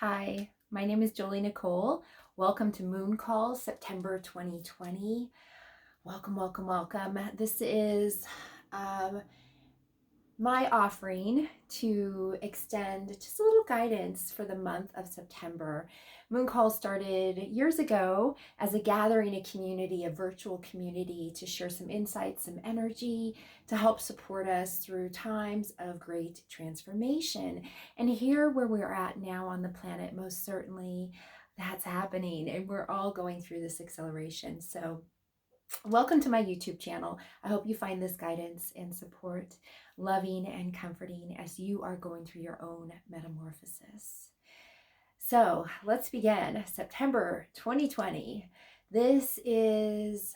Hi, my name is Jolie Nicole. Welcome to Moon Calls, September 2020. Welcome, welcome, welcome. This is um, my offering to extend just a little guidance for the month of September. Moon Calls started years ago as a gathering, a community, a virtual community to share some insights, some energy to help support us through times of great transformation. And here where we're at now on the planet, most certainly that's happening, and we're all going through this acceleration. So welcome to my YouTube channel. I hope you find this guidance and support loving and comforting as you are going through your own metamorphosis. So let's begin. September 2020. This is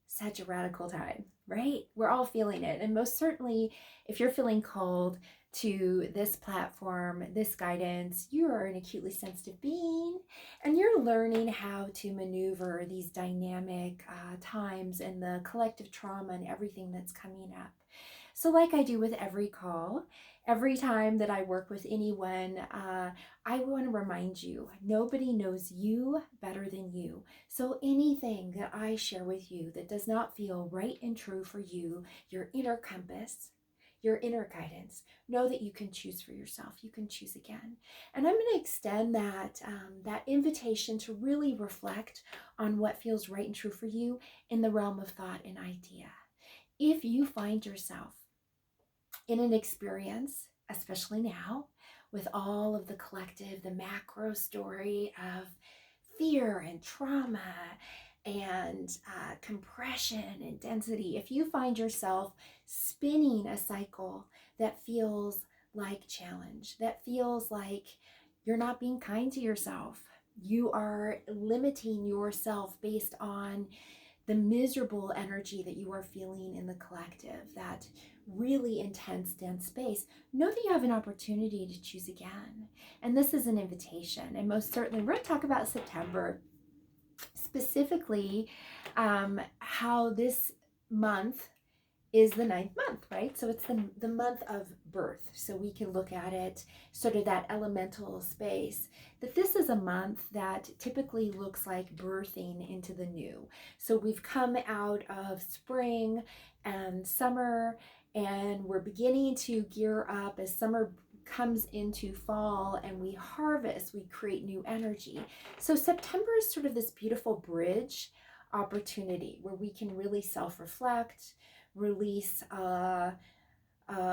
such a radical time, right? We're all feeling it. And most certainly, if you're feeling called to this platform, this guidance, you are an acutely sensitive being and you're learning how to maneuver these dynamic times and the collective trauma and everything that's coming up. So like I do with every call, every time that I work with anyone, I want to remind you, nobody knows you better than you. So anything that I share with you that does not feel right and true for you, your inner compass, your inner guidance, know that you can choose for yourself. You can choose again. And I'm going to extend that invitation to really reflect on what feels right and true for you in the realm of thought and idea. If you find yourself in an experience, especially now, with all of the collective, the macro story of fear and trauma and compression and density, if you find yourself spinning a cycle that feels like challenge, that feels like you're not being kind to yourself, you are limiting yourself based on the miserable energy that you are feeling in the collective, that really intense, dense space, know that you have an opportunity to choose again. And this is an invitation. And most certainly, we're going to talk about September, specifically how this month is the ninth month, right? So it's the month of birth. So we can look at it sort of that elemental space, that this is a month that typically looks like birthing into the new. So we've come out of spring and summer, and we're beginning to gear up as summer comes into fall and we harvest, we create new energy. So September is sort of this beautiful bridge opportunity where we can really self-reflect, release a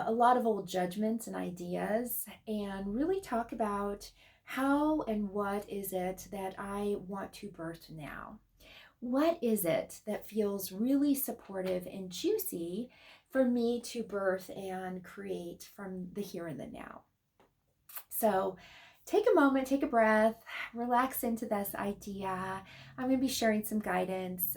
lot of old judgments and ideas, and really talk about how and what is it that I want to birth now. What is it that feels really supportive and juicy for me to birth and create from the here and the now? So take a moment, take a breath, relax into this idea. I'm going to be sharing some guidance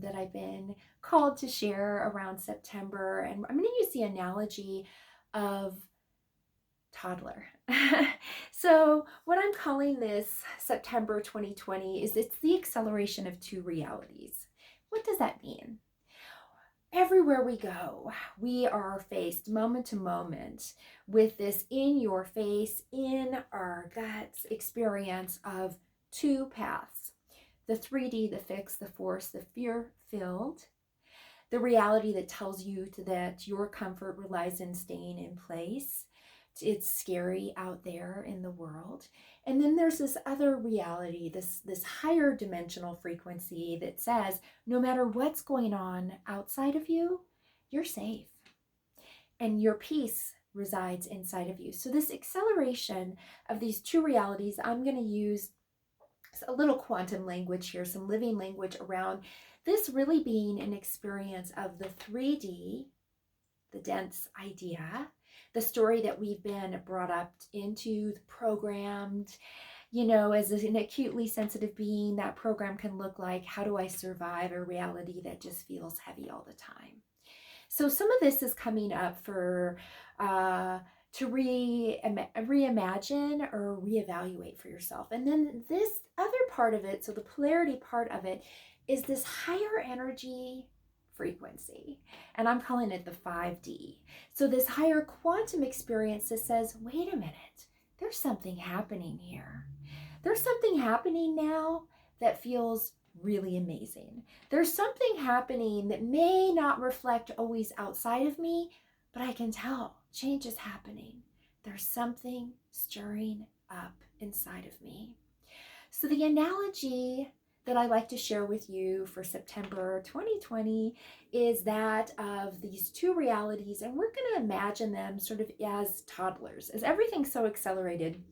that I've been called to share around September. And I'm going to use the analogy of toddler. So what I'm calling this September 2020 is it's the acceleration of two realities. What does that mean? Everywhere we go, we are faced moment to moment with this in your face, in our guts experience of two paths: the 3D, the fixed, the force, the fear filled, the reality that tells you that your comfort relies in staying in place. It's scary out there in the world. And then there's this other reality, this higher dimensional frequency that says no matter what's going on outside of you, you're safe and your peace resides inside of you. So this acceleration of these two realities, I'm going to use a little quantum language here, some living language around this really being an experience of the 3D, the dense idea, the story that we've been brought up into, programmed, as an acutely sensitive being, that program can look like, how do I survive a reality that just feels heavy all the time? So some of this is coming up for to reimagine or reevaluate for yourself. And then this other part of it, so the polarity part of it, is this higher energy frequency. And I'm calling it the 5D. So this higher quantum experience that says, wait a minute, there's something happening here. There's something happening now that feels really amazing. There's something happening that may not reflect always outside of me, but I can tell change is happening. There's something stirring up inside of me. So the analogy that I like to share with you for September 2020 is that of these two realities, and we're going to imagine them sort of as toddlers. As everything's so accelerated,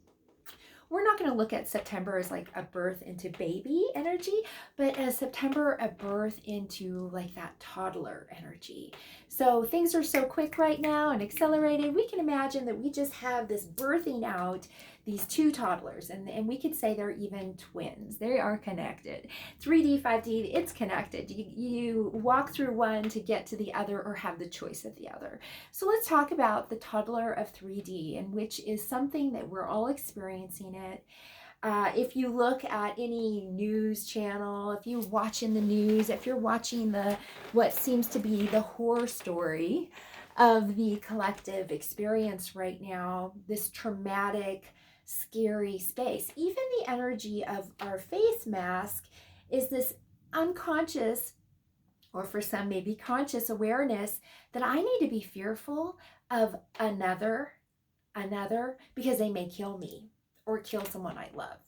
we're not going to look at September as like a birth into baby energy, but as September a birth into like that toddler energy. So things are so quick right now and accelerated. We can imagine that we just have this birthing out these two toddlers, and we could say they're even twins. They are connected. 3D, 5D, it's connected. You walk through one to get to the other or have the choice of the other. So let's talk about the toddler of 3D, and which is something that we're all experiencing it. If you look at any news channel, if you're watching the news, if you're watching what seems to be the horror story of the collective experience right now, this traumatic, scary space, even the energy of our face mask is this unconscious, or for some maybe conscious awareness that I need to be fearful of another because they may kill me or kill someone I love.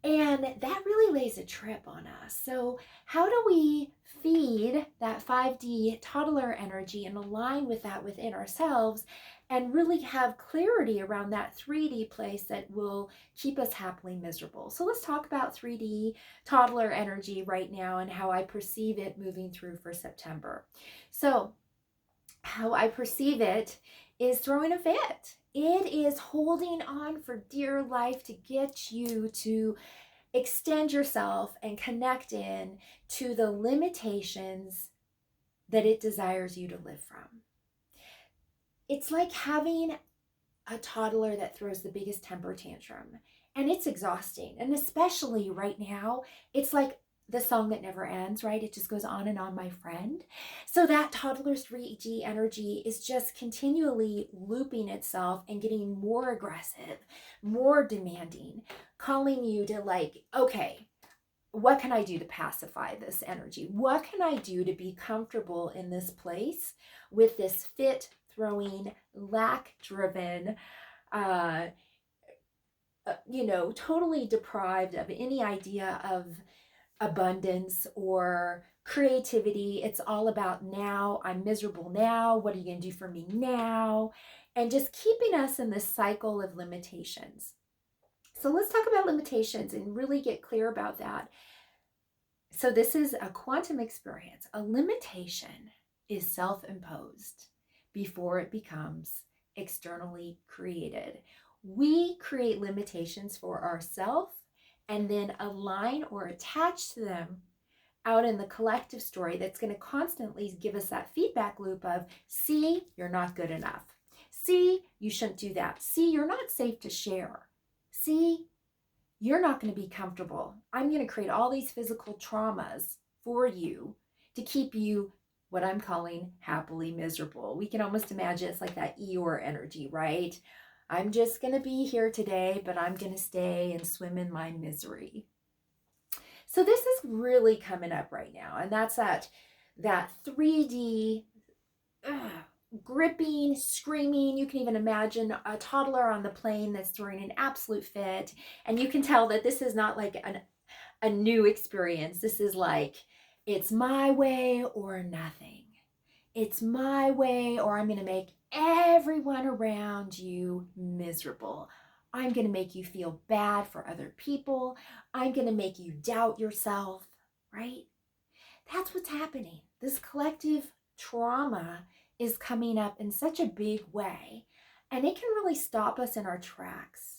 And that really lays a trip on us. So how do we feed that 5D toddler energy and align with that within ourselves and really have clarity around that 3D place that will keep us happily miserable? So let's talk about 3D toddler energy right now and how I perceive it moving through for September. So how I perceive it is throwing a fit. It is holding on for dear life to get you to extend yourself and connect in to the limitations that it desires you to live from. It's like having a toddler that throws the biggest temper tantrum, and it's exhausting. And especially right now, it's like the song that never ends, right? It just goes on and on, my friend. So that toddler's 3D energy is just continually looping itself and getting more aggressive, more demanding, calling you to like, okay, what can I do to pacify this energy? What can I do to be comfortable in this place with this fit throwing, lack driven, totally deprived of any idea of abundance or creativity. It's all about now. I'm miserable now. What are you going to do for me now? And just keeping us in this cycle of limitations. So let's talk about limitations and really get clear about that. So this is a quantum experience. A limitation is self-imposed before it becomes externally created. We create limitations for ourselves and then align or attach to them out in the collective story that's going to constantly give us that feedback loop of, see, you're not good enough. See, you shouldn't do that. See, you're not safe to share. See, you're not going to be comfortable. I'm going to create all these physical traumas for you to keep you, what I'm calling, happily miserable. We can almost imagine it's like that Eeyore energy, right? I'm just going to be here today, but I'm going to stay and swim in my misery. So this is really coming up right now. And that's that 3D gripping, screaming. You can even imagine a toddler on the plane that's throwing an absolute fit. And you can tell that this is not like a new experience. This is like, it's my way or nothing. It's my way or I'm going to make everyone around you miserable. I'm going to make you feel bad for other people. I'm going to make you doubt yourself, right? That's what's happening. This collective trauma is coming up in such a big way, and it can really stop us in our tracks,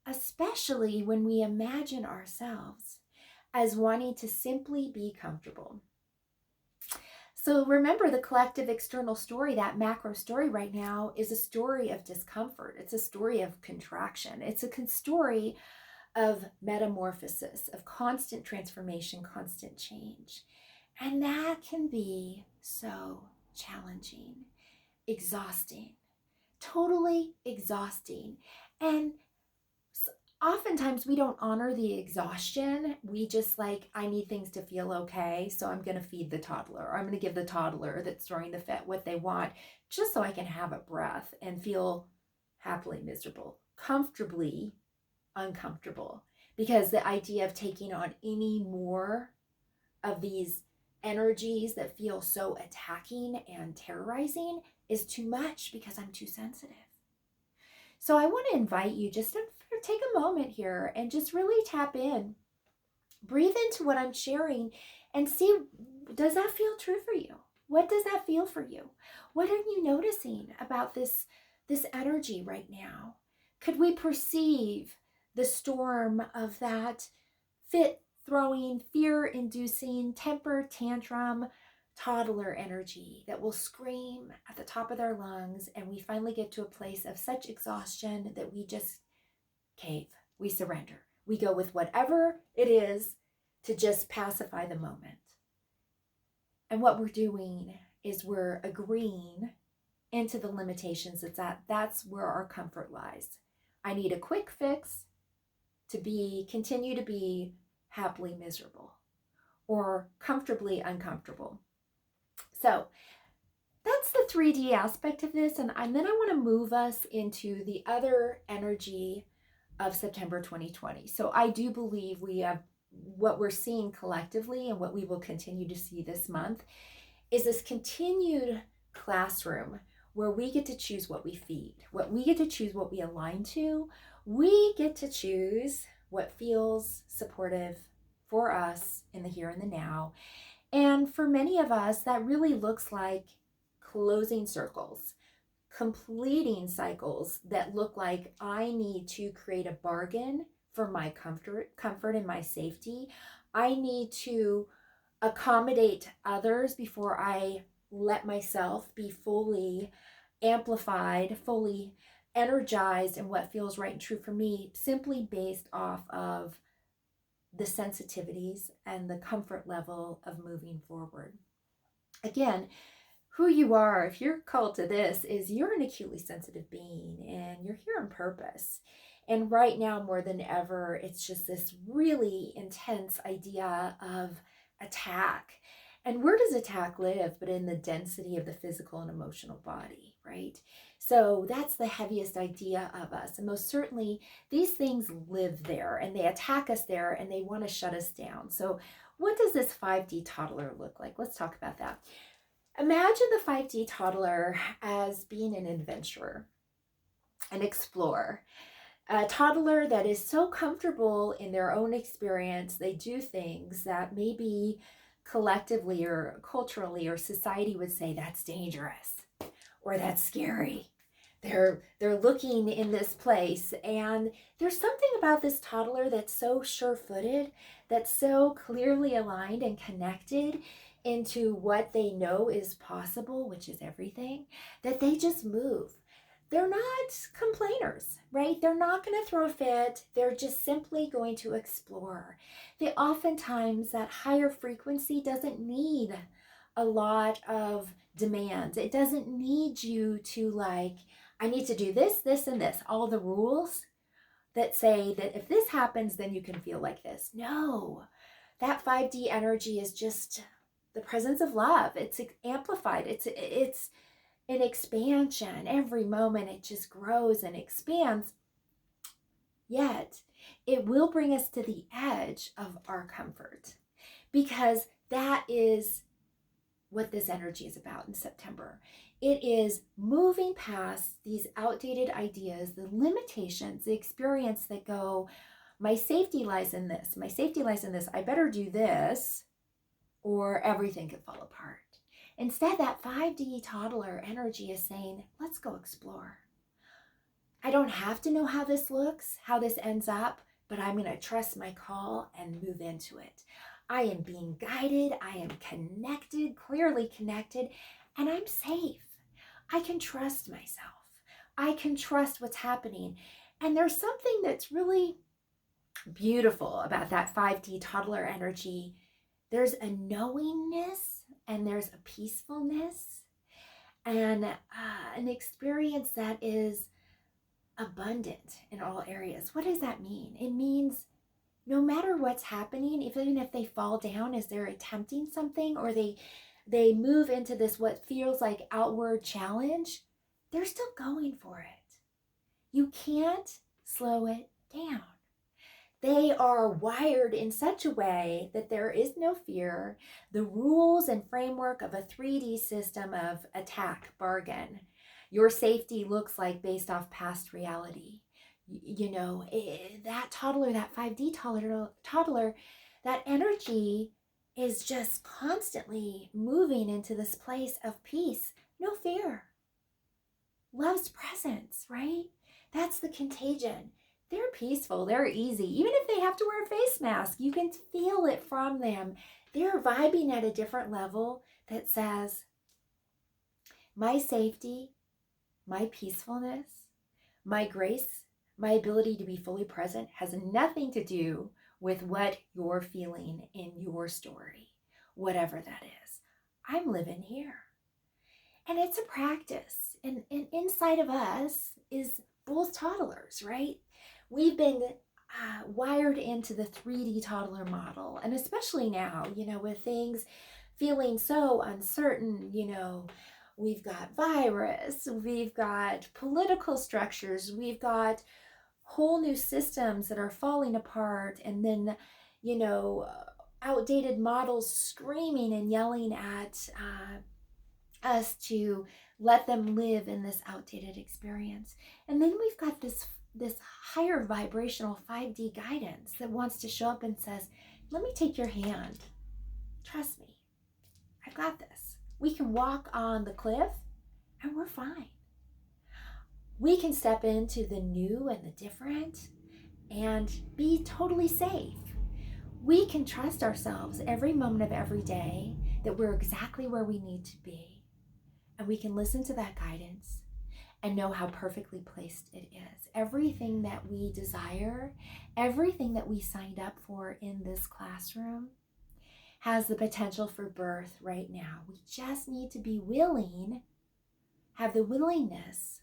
especially when we imagine ourselves as wanting to simply be comfortable. So remember, the collective external story, that macro story right now, is a story of discomfort. It's a story of contraction. It's a story of metamorphosis, of constant transformation, constant change. And that can be so challenging, exhausting, totally exhausting. And oftentimes we don't honor the exhaustion. We just like, I need things to feel okay, so I'm going to feed the toddler, or I'm going to give the toddler that's throwing the fit what they want, just so I can have a breath and feel happily miserable, comfortably uncomfortable. Because the idea of taking on any more of these energies that feel so attacking and terrorizing is too much, because I'm too sensitive. So I want to invite you just to take a moment here and just really tap in, breathe into what I'm sharing, and see, does that feel true for you? What does that feel for you? What are you noticing about this energy right now? Could we perceive the storm of that fit throwing, fear inducing, temper tantrum toddler energy that will scream at the top of their lungs, and we finally get to a place of such exhaustion that we just cave, we surrender, we go with whatever it is to just pacify the moment. And what we're doing is we're agreeing into the limitations that's where our comfort lies. I need a quick fix to continue to be happily miserable or comfortably uncomfortable. So that's the 3D aspect of this. And then I want to move us into the other energy of September 2020. So I do believe we have what we're seeing collectively, and what we will continue to see this month is this continued classroom where we get to choose what we feed, what we get to choose, what we align to. We get to choose what feels supportive for us in the here and the now. And for many of us, that really looks like closing circles, completing cycles that look like I need to create a bargain for my comfort and my safety. I need to accommodate others before I let myself be fully amplified, fully energized in what feels right and true for me, simply based off of the sensitivities and the comfort level of moving forward. Again, who you are, if you're called to this, is you're an acutely sensitive being, and you're here on purpose. And right now, more than ever, it's just this really intense idea of attack. And where does attack live but in the density of the physical and emotional body, right? So that's the heaviest idea of us. And most certainly, these things live there, and they attack us there, and they want to shut us down. So what does this 5D toddler look like? Let's talk about that. Imagine the 5D toddler as being an adventurer, an explorer, a toddler that is so comfortable in their own experience, they do things that maybe collectively or culturally or society would say that's dangerous or that's scary. They're looking in this place, and there's something about this toddler that's so sure-footed, that's so clearly aligned and connected into what they know is possible, which is everything, that they just move. They're not complainers, right? They're not going to throw a fit. They're just simply going to explore. They oftentimes, that higher frequency doesn't need a lot of demands. It doesn't need you to like, I need to do this, this, and this. All the rules that say that if this happens, then you can feel like this. No, that 5D energy is just the presence of love. It's amplified. It's an expansion. Every moment it just grows and expands. Yet it will bring us to the edge of our comfort, because that is what this energy is about in September. It is moving past these outdated ideas, the limitations, the experience that go, my safety lies in this, my safety lies in this, I better do this or everything could fall apart. Instead, that 5D toddler energy is saying, let's go explore. I don't have to know how this looks, how this ends up, but I'm going to trust my call and move into it. I am being guided. I am connected, clearly connected, and I'm safe. I can trust myself. I can trust what's happening. And there's something that's really beautiful about that 5D toddler energy. There's a knowingness, and there's a peacefulness, and an experience that is abundant in all areas. What does that mean? It means no matter what's happening, even if they fall down as they're attempting something, or they move into this what feels like outward challenge, they're still going for it. You can't slow it down. They are wired in such a way that there is no fear. The rules and framework of a 3D system of attack, bargain, your safety looks like based off past reality. That toddler, that 5D toddler, that energy is just constantly moving into this place of peace, no fear, love's presence, right? That's the contagion. They're peaceful, they're easy. Even if they have to wear a face mask, you can feel it from them. They're vibing at a different level that says, my safety, my peacefulness, my grace, my ability to be fully present has nothing to do with what you're feeling in your story, whatever that is. I'm living here. And it's a practice. And inside of us is both toddlers, right? We've been wired into the 3D toddler model. And especially now, with things feeling so uncertain, we've got virus, we've got political structures, we've got whole new systems that are falling apart, and then, outdated models screaming and yelling at us to let them live in this outdated experience. And then we've got this higher vibrational 5D guidance that wants to show up and says, let me take your hand. Trust me, I've got this. We can walk on the cliff and we're fine. We can step into the new and the different and be totally safe. We can trust ourselves every moment of every day that we're exactly where we need to be. And we can listen to that guidance and know how perfectly placed it is. Everything that we desire, everything that we signed up for in this classroom has the potential for birth right now. We just need to be willing, have the willingness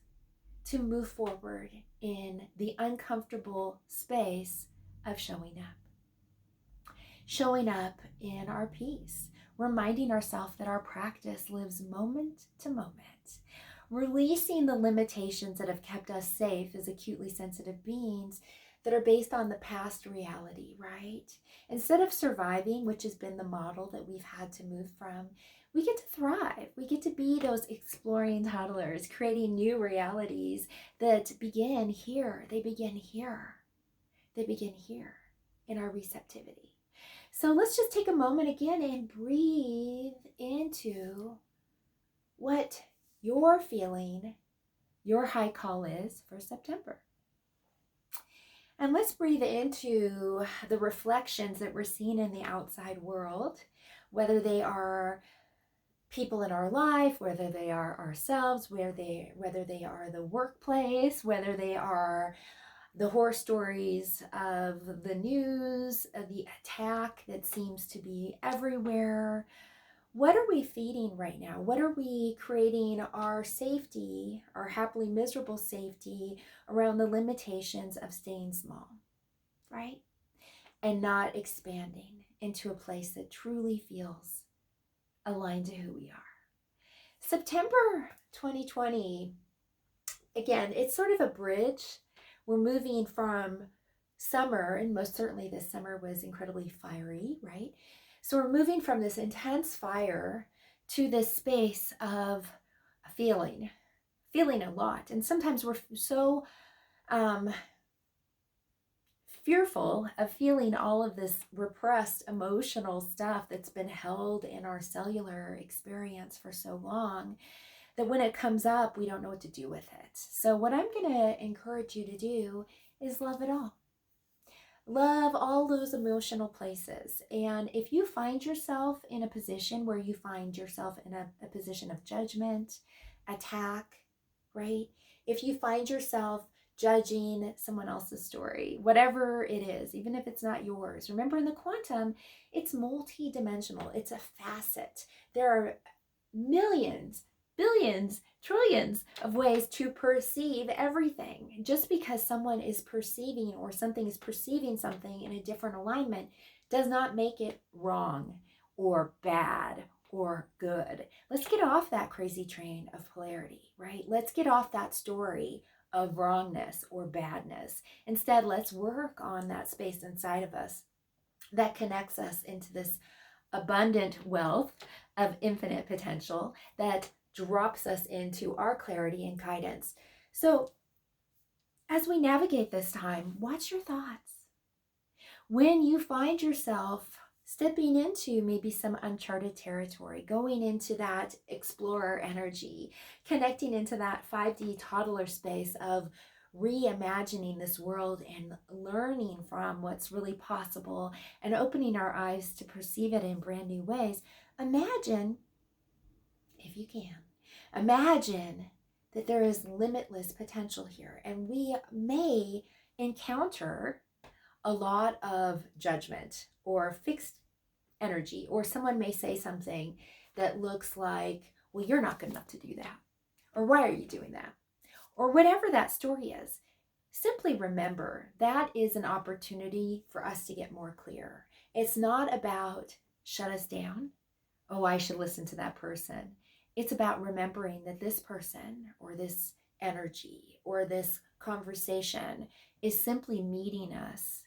to move forward in the uncomfortable space of showing up. Showing up in our peace, reminding ourselves that our practice lives moment to moment, releasing the limitations that have kept us safe as acutely sensitive beings that are based on the past reality, right? Instead of surviving, which has been the model that we've had to move from, we get to thrive. We get to be those exploring toddlers, creating new realities that begin here. They begin here. They begin here in our receptivity. So let's just take a moment again and breathe into what you're feeling your high call is for September. And let's breathe into the reflections that we're seeing in the outside world, whether they are people in our life, whether they are ourselves, whether they are the workplace, whether they are the horror stories of the news, of the attack that seems to be everywhere. What are we feeding right now? What are we creating our safety, our happily miserable safety around the limitations of staying small, right? And not expanding into a place that truly feels aligned to who we are. September 2020, again, it's sort of a bridge. We're moving from summer, and most certainly this summer was incredibly fiery, right? So we're moving from this intense fire to this space of feeling a lot. And sometimes we're so fearful of feeling all of this repressed emotional stuff that's been held in our cellular experience for so long that when it comes up, we don't know what to do with it. So what I'm going to encourage you to do is love it all. Love all those emotional places. And if you find yourself in a position where you find yourself in a position of judgment, attack, right? If you find yourself judging someone else's story, whatever it is, even if it's not yours, remember in the quantum, it's multi-dimensional. It's a facet. There are millions, billions, trillions of ways to perceive everything. Just because someone is perceiving or something is perceiving something in a different alignment does not make it wrong or bad or good. Let's get off that crazy train of polarity, right? Let's get off that story of wrongness or badness. Instead, let's work on that space inside of us that connects us into this abundant wealth of infinite potential that drops us into our clarity and guidance. So, as we navigate this time, watch your thoughts. When you find yourself stepping into maybe some uncharted territory, going into that explorer energy, connecting into that 5D toddler space of reimagining this world and learning from what's really possible and opening our eyes to perceive it in brand new ways, imagine, if you can, imagine that there is limitless potential here, and we may encounter a lot of judgment or fixed energy, or someone may say something that looks like, well, you're not good enough to do that, or why are you doing that, or whatever that story is. Simply remember that is an opportunity for us to get more clear. It's not about shut us down. Oh, I should listen to that person. It's about remembering that this person or this energy or this conversation is simply meeting us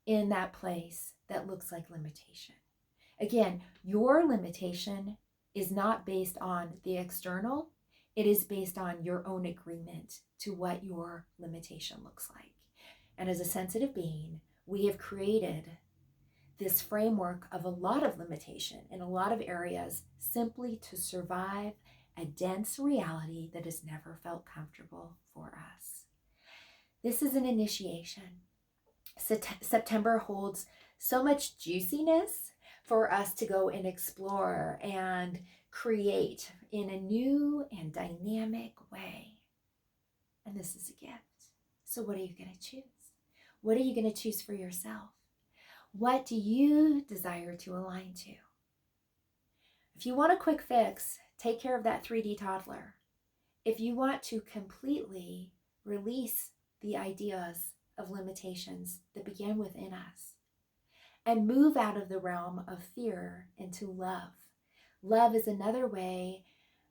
in that place that looks like limitation. Again, your limitation is not based on the external. It is based on your own agreement to what your limitation looks like. And as a sensitive being, we have created this framework of a lot of limitation in a lot of areas simply to survive a dense reality that has never felt comfortable for us. This is an initiation. September holds so much juiciness for us to go and explore and create in a new and dynamic way. And this is a gift. So what are you going to choose? What are you going to choose for yourself? What do you desire to align to? If you want a quick fix, take care of that 3D toddler. If you want to completely release the ideas of limitations that begin within us and move out of the realm of fear into love. Love is another way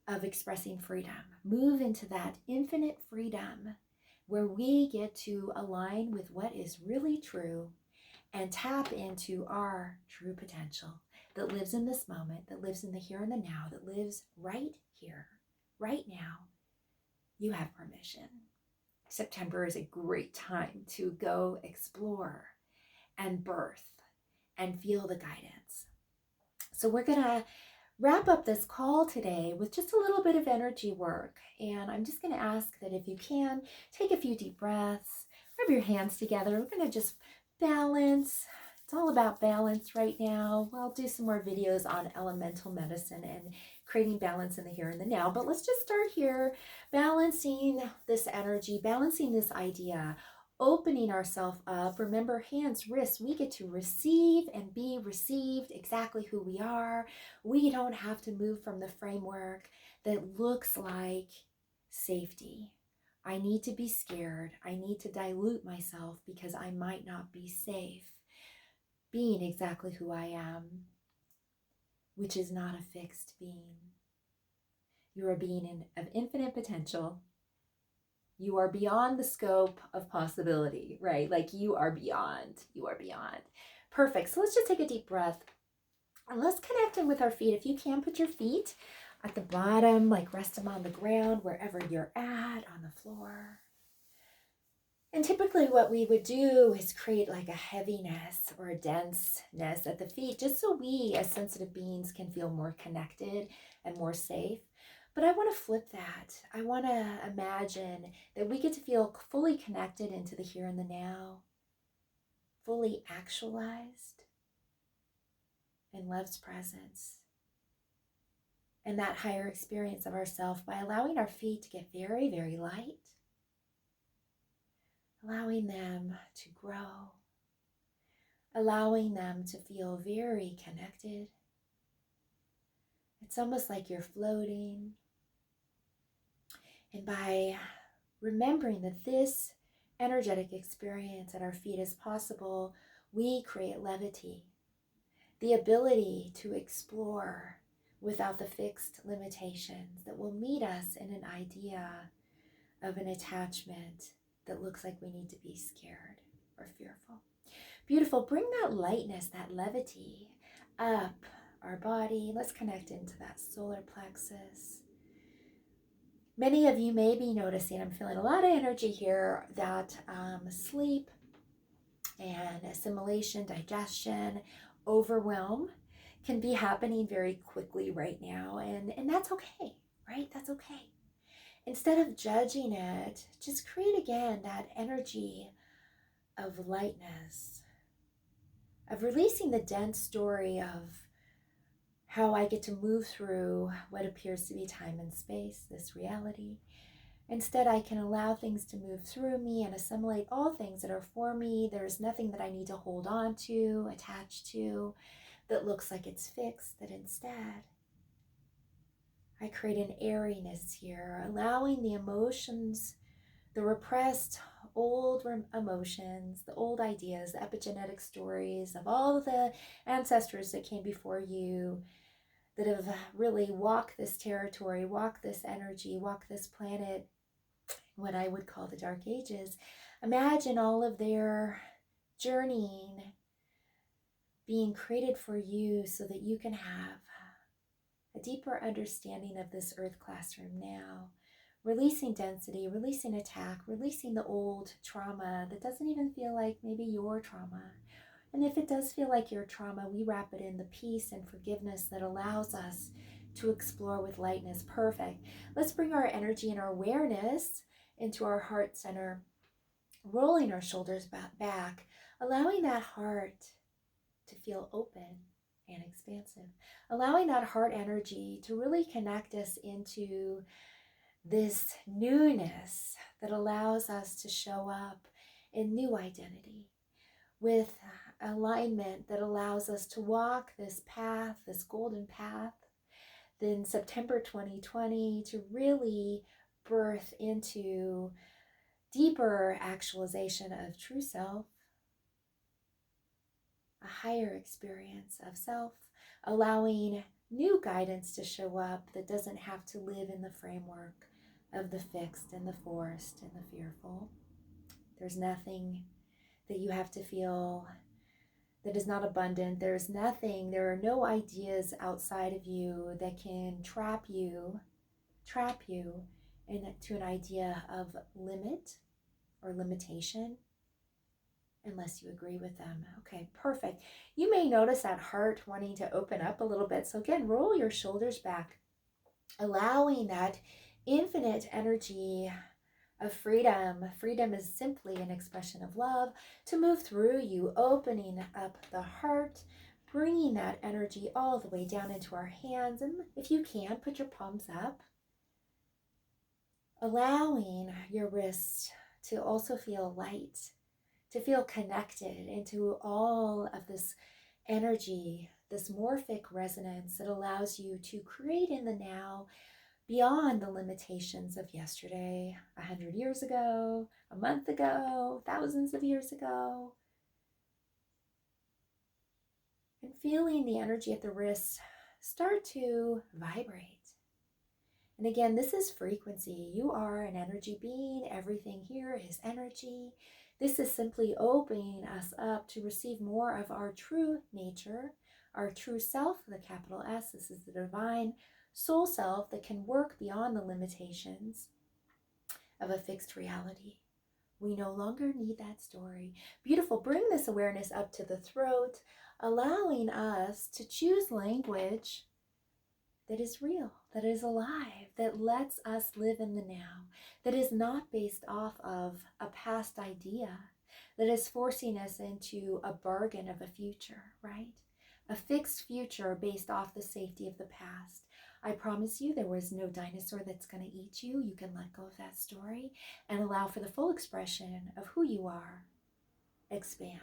of expressing freedom. Move into that infinite freedom where we get to align with what is really true and tap into our true potential that lives in this moment, that lives in the here and the now, that lives right here, right now. You have permission. September is a great time to go explore and birth and feel the guidance. So we're going to wrap up this call today with just a little bit of energy work. And I'm just going to ask that if you can, take a few deep breaths, rub your hands together. We're going to just balance. It's all about balance right now. I'll do some more videos on elemental medicine and creating balance in the here and the now. But let's just start here, balancing this energy, balancing this idea, opening ourselves up. Remember, hands, wrists, we get to receive and be received exactly who we are. We don't have to move from the framework that looks like safety. I need to be scared. I need to dilute myself because I might not be safe being exactly who I am, which is not a fixed being. You are a being of infinite potential. You are beyond the scope of possibility, right? Like you are beyond. Perfect. So let's just take a deep breath and let's connect in with our feet. If you can, put your feet at the bottom, like rest them on the ground, wherever you're at, on the floor. And typically what we would do is create like a heaviness or a denseness at the feet, just so we as sensitive beings can feel more connected and more safe. But I want to flip that. I want to imagine that we get to feel fully connected into the here and the now, fully actualized in love's presence and that higher experience of ourself by allowing our feet to get very, very light, allowing them to grow, allowing them to feel very connected. It's almost like you're floating, And by remembering that this energetic experience at our feet is possible, we create levity, the ability to explore without the fixed limitations that will meet us in an idea of an attachment that looks like we need to be scared or fearful. Beautiful. Bring that lightness, that levity up our body. Let's connect into that solar plexus. Many of you may be noticing, I'm feeling a lot of energy here, that sleep and assimilation, digestion, overwhelm can be happening very quickly right now. And that's okay, right? That's okay. Instead of judging it, just create again that energy of lightness, of releasing the dense story of how I get to move through what appears to be time and space, this reality. Instead, I can allow things to move through me and assimilate all things that are for me. There's nothing that I need to hold on to, attach to, that looks like it's fixed, that instead I create an airiness here, allowing the emotions, the repressed old emotions, the old ideas, the epigenetic stories of all the ancestors that came before you, that have really walked this territory, walked this energy, walked this planet, what I would call the Dark Ages. Imagine all of their journeying being created for you so that you can have a deeper understanding of this earth classroom now. Releasing density, releasing attack, releasing the old trauma that doesn't even feel like maybe your trauma. And if it does feel like your trauma, we wrap it in the peace and forgiveness that allows us to explore with lightness. Perfect. Let's bring our energy and our awareness into our heart center, rolling our shoulders back, allowing that heart to feel open and expansive, allowing that heart energy to really connect us into this newness that allows us to show up in new identity, with alignment that allows us to walk this path, this golden path, then September 2020, to really birth into deeper actualization of true self, a higher experience of self, allowing new guidance to show up that doesn't have to live in the framework of the fixed and the forced and the fearful. There's nothing that you have to feel that is not abundant. There's nothing, there are no ideas outside of you that can trap you into an idea of limit or limitation, unless you agree with them. Okay, perfect. You may notice that heart wanting to open up a little bit. So again, roll your shoulders back, allowing that infinite energy of freedom. Freedom is simply an expression of love to move through you, opening up the heart, bringing that energy all the way down into our hands. And if you can, put your palms up, allowing your wrists to also feel light, to feel connected into all of this energy, this morphic resonance that allows you to create in the now beyond the limitations of yesterday, 100 years ago, a month ago, thousands of years ago. And feeling the energy at the wrists start to vibrate. And again, this is frequency. You are an energy being. Everything here is energy. This is simply opening us up to receive more of our true nature, our true self, the capital S. This is the divine soul self that can work beyond the limitations of a fixed reality. We no longer need that story. Beautiful. Bring this awareness up to the throat, allowing us to choose language that is real, that is alive, that lets us live in the now, that is not based off of a past idea, that is forcing us into a bargain of a future, right? A fixed future based off the safety of the past. I promise you there was no dinosaur that's going to eat you. You can let go of that story and allow for the full expression of who you are. Expand.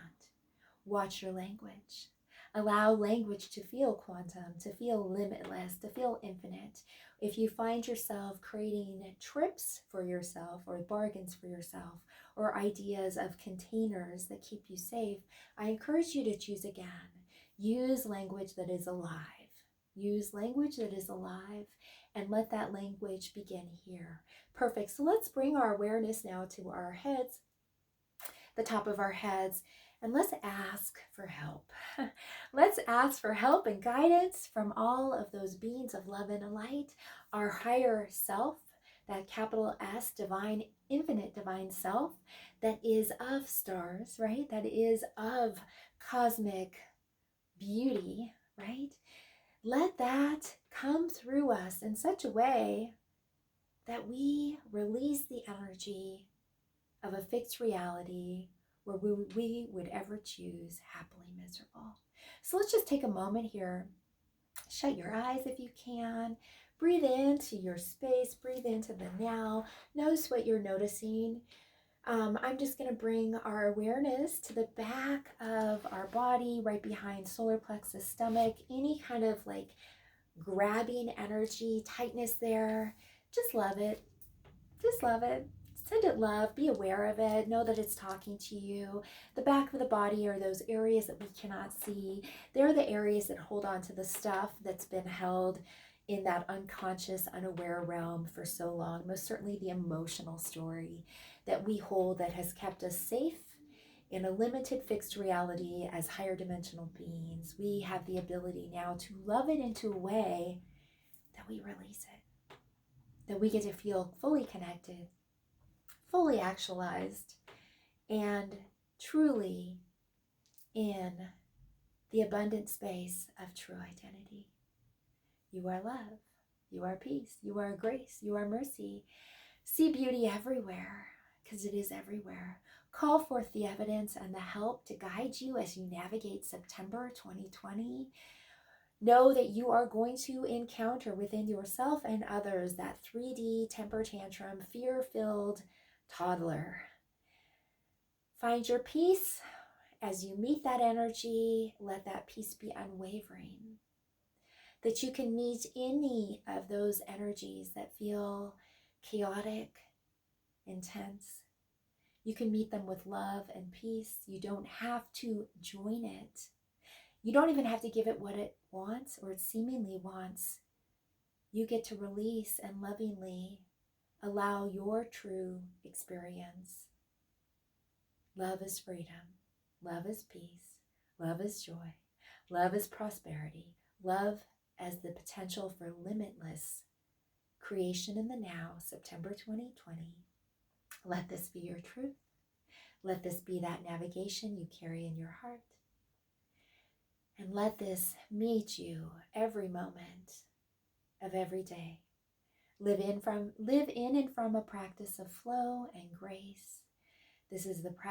Watch your language. Allow language to feel quantum, to feel limitless, to feel infinite. If you find yourself creating trips for yourself or bargains for yourself or ideas of containers that keep you safe, I encourage you to choose again. Use language that is alive. Use language that is alive and let that language begin here. Perfect. So let's bring our awareness now to our heads, the top of our heads, and let's ask for help. Let's ask for help and guidance from all of those beings of love and light, our higher self, that capital S, divine, infinite divine self, that is of stars, right? That is of cosmic beauty, right? Let that come through us in such a way that we release the energy of a fixed reality where we would ever choose happily miserable. So let's just take a moment here. Shut your eyes if you can. Breathe into your space. Breathe into the now. Notice what you're noticing. I'm just going to bring our awareness to the back of our body, right behind solar plexus, stomach. Any kind of like grabbing energy, tightness there. Just love it. Just love it. Send it love. Be aware of it. Know that it's talking to you. The back of the body are those areas that we cannot see. They're the areas that hold on to the stuff that's been held in that unconscious, unaware realm for so long. Most certainly the emotional story that we hold that has kept us safe in a limited fixed reality as higher dimensional beings. We have the ability now to love it into a way that we release it, that we get to feel fully connected, fully actualized, and truly in the abundant space of true identity. You are love. You are peace. You are grace. You are mercy. See beauty everywhere, because it is everywhere. Call forth the evidence and the help to guide you as you navigate September 2020. Know that you are going to encounter within yourself and others that 3D temper tantrum, fear-filled toddler. Find your peace as you meet that energy. Let that peace be unwavering. That you can meet any of those energies that feel chaotic, intense. You can meet them with love and peace. You don't have to join it. You don't even have to give it what it wants or it seemingly wants. You get to release and lovingly allow your true experience. Love is freedom. Love is peace. Love is joy. Love is prosperity. Love as the potential for limitless creation in the now, September 2020. Let this be your truth. Let this be that navigation you carry in your heart. And let this meet you every moment of every day. Live in and from a practice of flow and grace. This is the practice